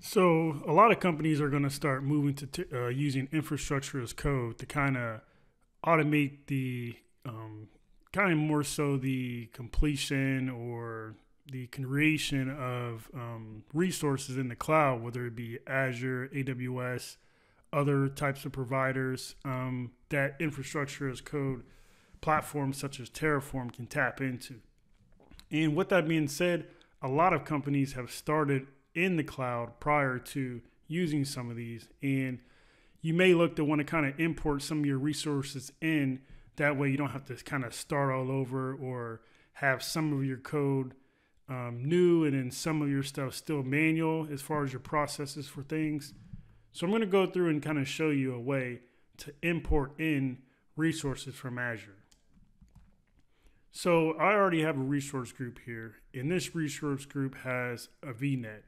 So a lot of companies are going to start moving to using infrastructure as code to kind of automate the kind of more so the completion or the creation of resources in the cloud, whether it be Azure, AWS, other types of providers that infrastructure as code platforms such as Terraform can tap into. And with that being said, a lot of companies have started in the cloud prior to using some of these. And you may look to want to kind of import some of your resources in. That way you don't have to kind of start all over or have some of your code new and then some of your stuff still manual as far as your processes for things. So I'm going to go through and kind of show you a way to import in resources from Azure. So I already have a resource group here, and this resource group has a VNet.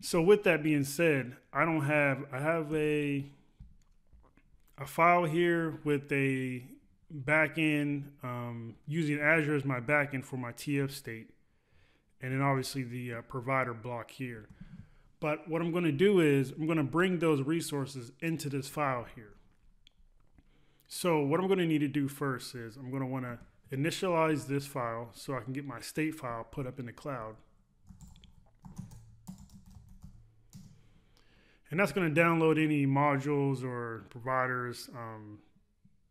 So with that being said, I have a file here with a backend using Azure as my backend for my TF state, and then obviously the provider block here. But what I'm going to do is I'm going to bring those resources into this file here. So what I'm going to need to do first is I'm going to want to initialize this file so I can get my state file put up in the cloud. And that's going to download any modules or providers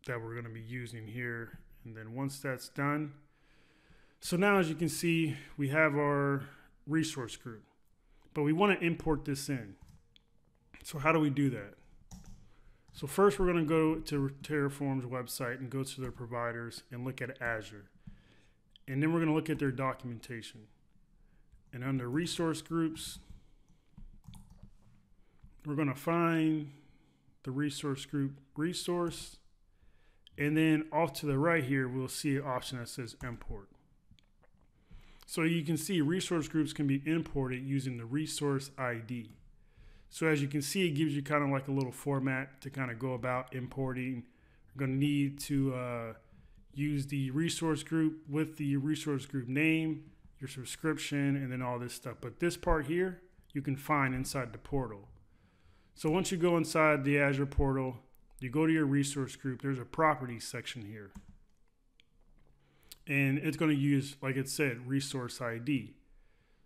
that we're going to be using here. And then once that's done, so now as you can see, we have our resource group, but we want to import this in. So how do we do that? So first we're going to go to Terraform's website and go to their providers and look at Azure. And then we're going to look at their documentation. And under resource groups, we're going to find the resource group resource. And then off to the right here, we'll see an option that says import. So you can see resource groups can be imported using the resource ID. So as you can see, it gives you kind of like a little format to kind of go about importing. You're going to need to use the resource group with the resource group name, your subscription, and then all this stuff. But this part here, you can find inside the portal. So once you go inside the Azure portal, you go to your resource group, there's a properties section here. And it's going to use, like it said, resource ID.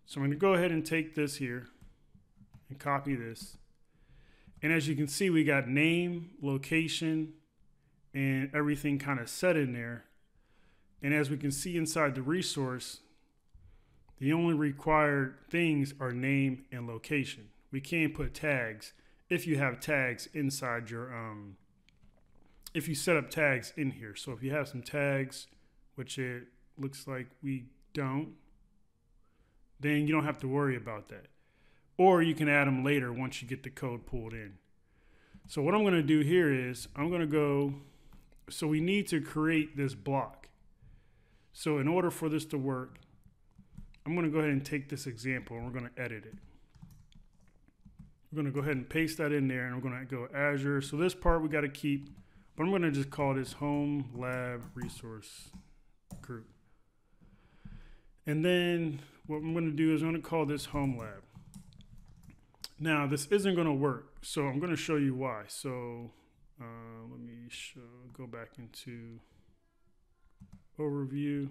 So I'm going to go ahead and take this here and copy this. And as you can see, we got name, location, and everything kind of set in there. And as we can see inside the resource, the only required things are name and location. We can't put tags if you have tags inside your, if you set up tags in here. So if you have some tags, which it looks like we don't, then you don't have to worry about that. Or you can add them later once you get the code pulled in. So what I'm going to do here is I'm going to go, so we need to create this block. So in order for this to work, I'm going to go ahead and take this example and we're going to edit it. We're going to go ahead and paste that in there and we're going to go Azure. So this part we got to keep, but I'm going to just call this Home Lab Resource Group. And then what I'm going to do is I'm going to call this Home Lab. Now this isn't going to work, so I'm going to show you why. So let me go back into overview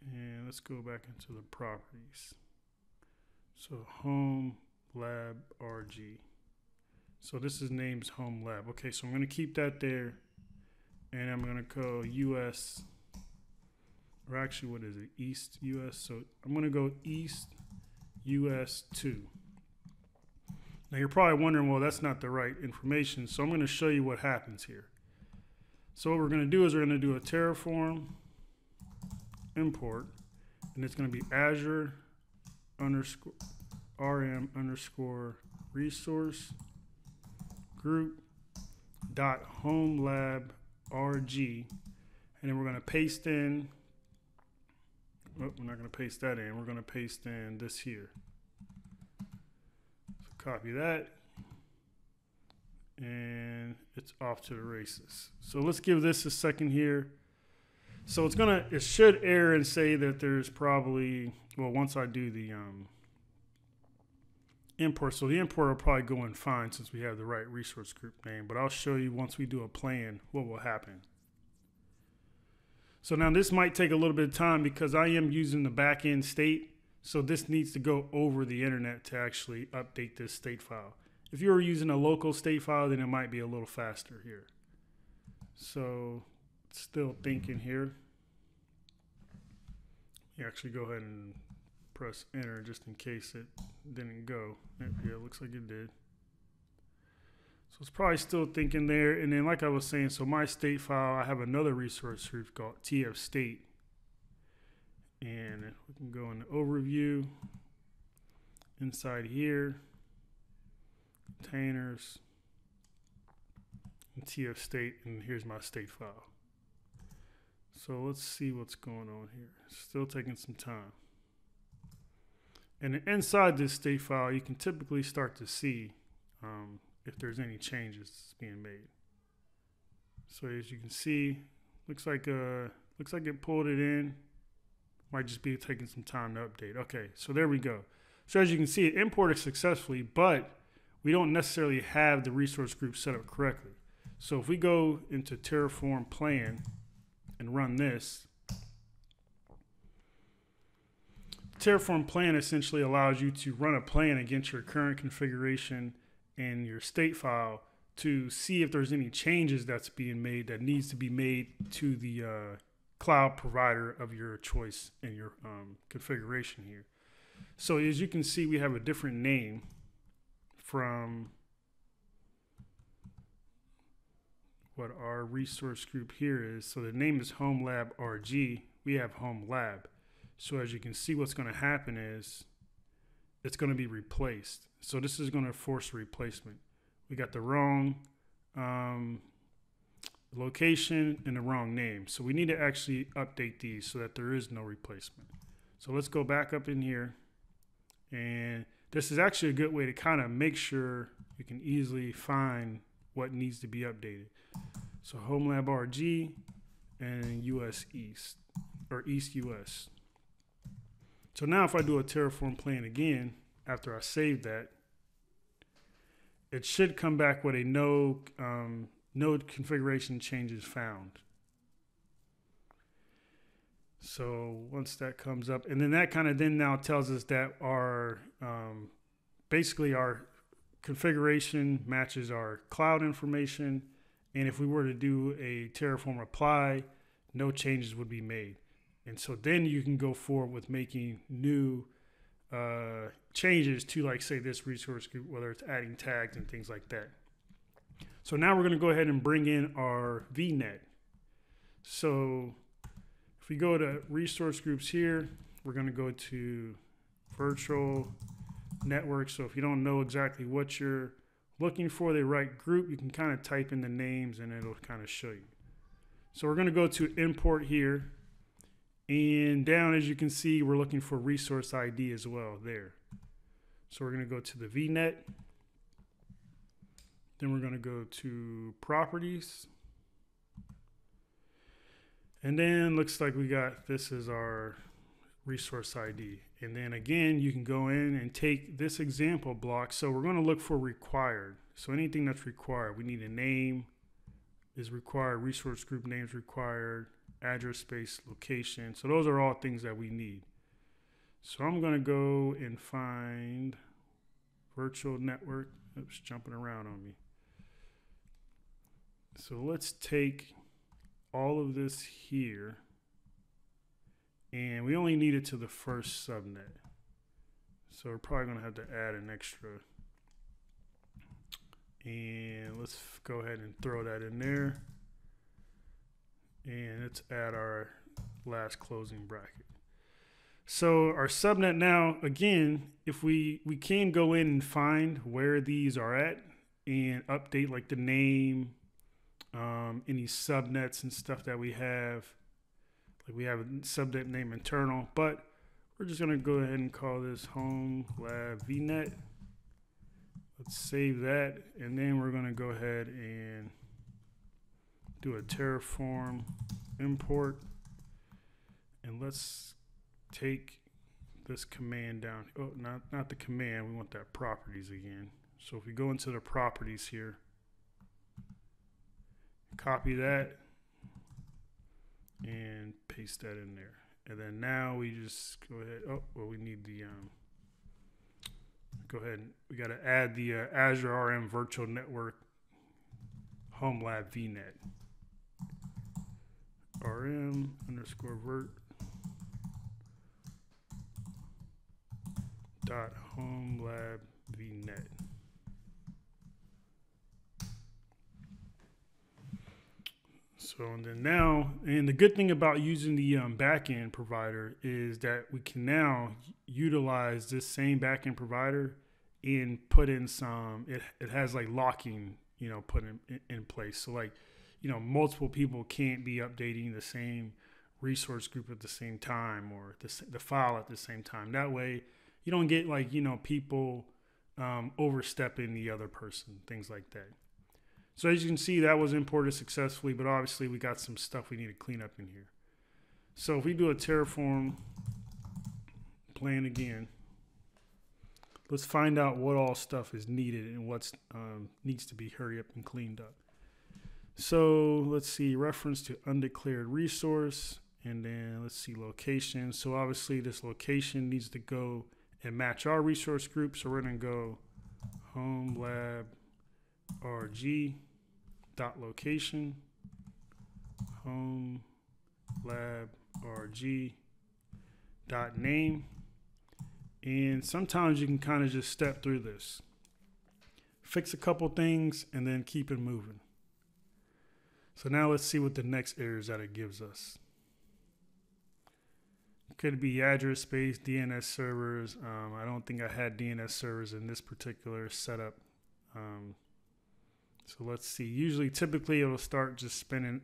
and let's go back into the properties. So Home Lab RG. So this is name's Home Lab. Okay, so I'm going to keep that there, and I'm going to call US, or actually what is it, East US. So I'm going to go East US 2. Now you're probably wondering, well, that's not the right information. So I'm going to show you what happens here. So what we're going to do is we're going to do a Terraform import, and it's going to be Azure underscore RM underscore resource group dot home lab RG, and then we're going to paste in. Oh, we're not going to paste that in. We're going to paste in this here. So copy that. And it's off to the races. So let's give this a second here. So it should error and say that there's probably, well, once I do the import. So the import will probably go in fine since we have the right resource group name, but I'll show you once we do a plan what will happen. So now this might take a little bit of time because I am using the backend state. So this needs to go over the internet to actually update this state file. If you were using a local state file, then it might be a little faster here. So still thinking here. You actually go ahead and press enter just in case it didn't go. Yeah, it looks like it did. So it's probably still thinking there. And then like I was saying, so my state file, I have another resource group called TF state. And we can go into overview, inside here, containers, and TF state, and here's my state file. So let's see what's going on here. Still taking some time. And inside this state file, you can typically start to see if there's any changes being made. So as you can see, looks like it pulled it in. Might just be taking some time to update. Okay, so there we go. So as you can see, it imported successfully, but we don't necessarily have the resource group set up correctly. So if we go into Terraform plan and run this, Terraform plan essentially allows you to run a plan against your current configuration and your state file to see if there's any changes that's being made that needs to be made to the cloud provider of your choice in your configuration here. So as you can see, we have a different name from what our resource group here is. So the name is Home Lab RG. We have Home Lab. So as you can see, what's going to happen is it's going to be replaced. So this is going to force a replacement. We got the wrong location and the wrong name. So we need to actually update these so that there is no replacement. So let's go back up in here. And this is actually a good way to kind of make sure you can easily find what needs to be updated. So Home Lab RG and US East, or East US. So now if I do a Terraform plan again, after I save that, it should come back with a node configuration changes found. So once that comes up, and then that kind of then now tells us that our basically our configuration matches our cloud information, and if we were to do a Terraform apply, no changes would be made. And so then you can go forward with making new changes to, like, say, this resource group, whether it's adding tags and things like that. So now we're going to go ahead and bring in our VNet. So if we go to resource groups here, we're going to go to virtual network. So if you don't know exactly what you're looking for, the right group, you can kind of type in the names and it'll kind of show you. So we're going to go to import here. And down, as you can see, we're looking for resource ID as well there. So we're going to go to the VNet. Then we're going to go to properties. And then looks like we got, this is our resource ID. And then again, you can go in and take this example block. So we're going to look for required. So anything that's required, we need a name is required, resource group names required, address space, location. So those are all things that we need. So I'm going to go and find virtual network. Oops, jumping around on me. So let's take all of this here, and we only need it to the first subnet. So we're probably going to have to add an extra. And let's go ahead and throw that in there. And let's add our last closing bracket. So our subnet now, again, if we can go in and find where these are at and update like the name, any subnets and stuff that we have. Like we have a subnet name internal, but we're just going to go ahead and call this Home Lab VNet. Let's save that, and then we're going to go ahead and do a Terraform import, and let's take this command down. Oh, not the command. We want that properties again. So if we go into the properties here, copy that and paste that in there. And then now we just go ahead. Oh, well, we need the, go ahead. We got to add the Azure RM Virtual Network Home Lab VNet. RM underscore vert dot home lab VNet. So, and then now, and the good thing about using the backend provider is that we can now utilize this same backend provider and put in some, it has like locking, put in place. So like, multiple people can't be updating the same resource group at the same time or the file at the same time. That way you don't get like, people overstepping the other person, things like that. So as you can see, that was imported successfully, but obviously we got some stuff we need to clean up in here. So if we do a Terraform plan again, let's find out what all stuff is needed and what needs to be hurry up and cleaned up. So let's see, reference to undeclared resource, and then let's see location. So obviously this location needs to go and match our resource group. So we're gonna go home lab rg dot location, home lab rg dot name. And sometimes you can kind of just step through this, fix a couple things, and then keep it moving. So now let's see what the next errors that it gives us. Could be address space, DNS servers. I don't think I had DNS servers in this particular setup. So let's see. Usually, typically, it'll start just spinning.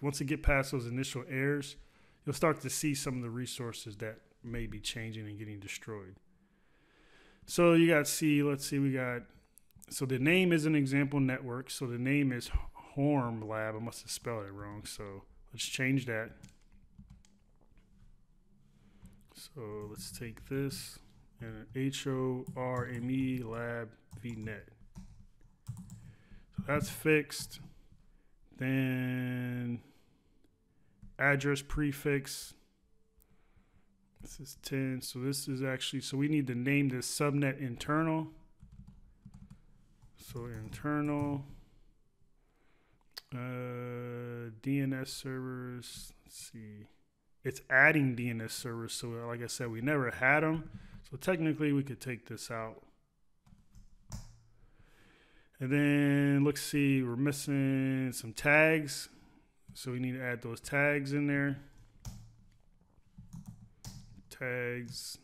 Once you get past those initial errors, you'll start to see some of the resources that may be changing and getting destroyed. So you got C. Let's see. We got. So the name is an example network. So the name is Horm Lab. I must have spelled it wrong. So let's change that. So let's take this and HORME Lab VNet. So that's fixed. Then address prefix. This is 10. So this is actually, so we need to name this subnet internal. So internal DNS servers. Let's see. It's adding DNS servers. So like I said, we never had them. So technically we could take this out. And then let's see, we're missing some tags. So we need to add those tags in there. Tags.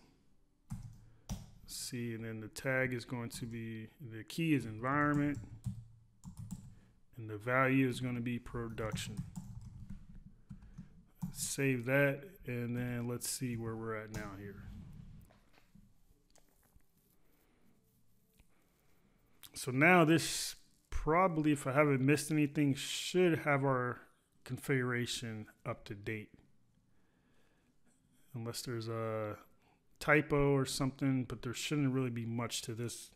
Let's see, and then the tag is going to be, the key is environment. And the value is going to be production. Save that, and then let's see where we're at now here. So now this probably, if I haven't missed anything, should have our configuration up to date. Unless there's a typo or something, but there shouldn't really be much to this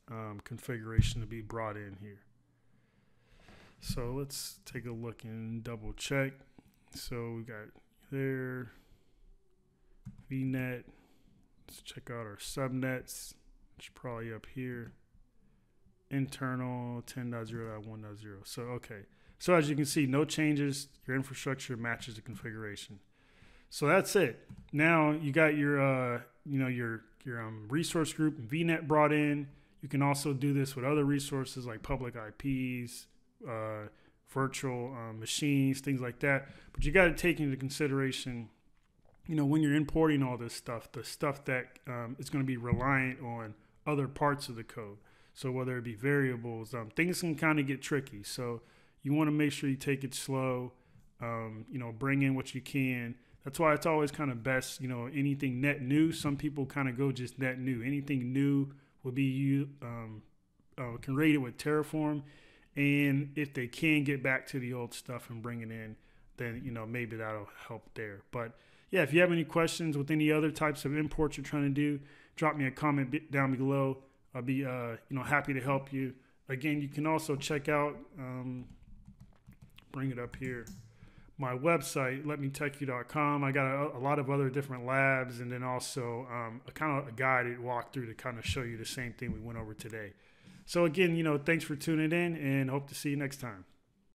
configuration to be brought in here. So let's take a look and double check. So we got there, VNet. Let's check out our subnets, which is probably up here. Internal 10.0.1.0. So okay. So as you can see, no changes. Your infrastructure matches the configuration. So that's it. Now you got your your resource group and VNet brought in. You can also do this with other resources like public IPs, virtual machines, things like that. But you got to take into consideration, when you're importing all this stuff, the stuff that is going to be reliant on other parts of the code. So whether it be variables, things can kind of get tricky. So you want to make sure you take it slow, bring in what you can. That's why it's always kind of best, anything net new. Some people kind of go just net new. Anything new will be can rate it with Terraform. And if they can get back to the old stuff and bring it in, then, maybe that'll help there. But yeah, if you have any questions with any other types of imports you're trying to do, drop me a comment down below. I'll be happy to help you. Again, you can also check out, bring it up here, my website, letmetechyou.com. I got a lot of other different labs, and then also a kind of a guided walkthrough to kind of show you the same thing we went over today. So again, thanks for tuning in, and hope to see you next time.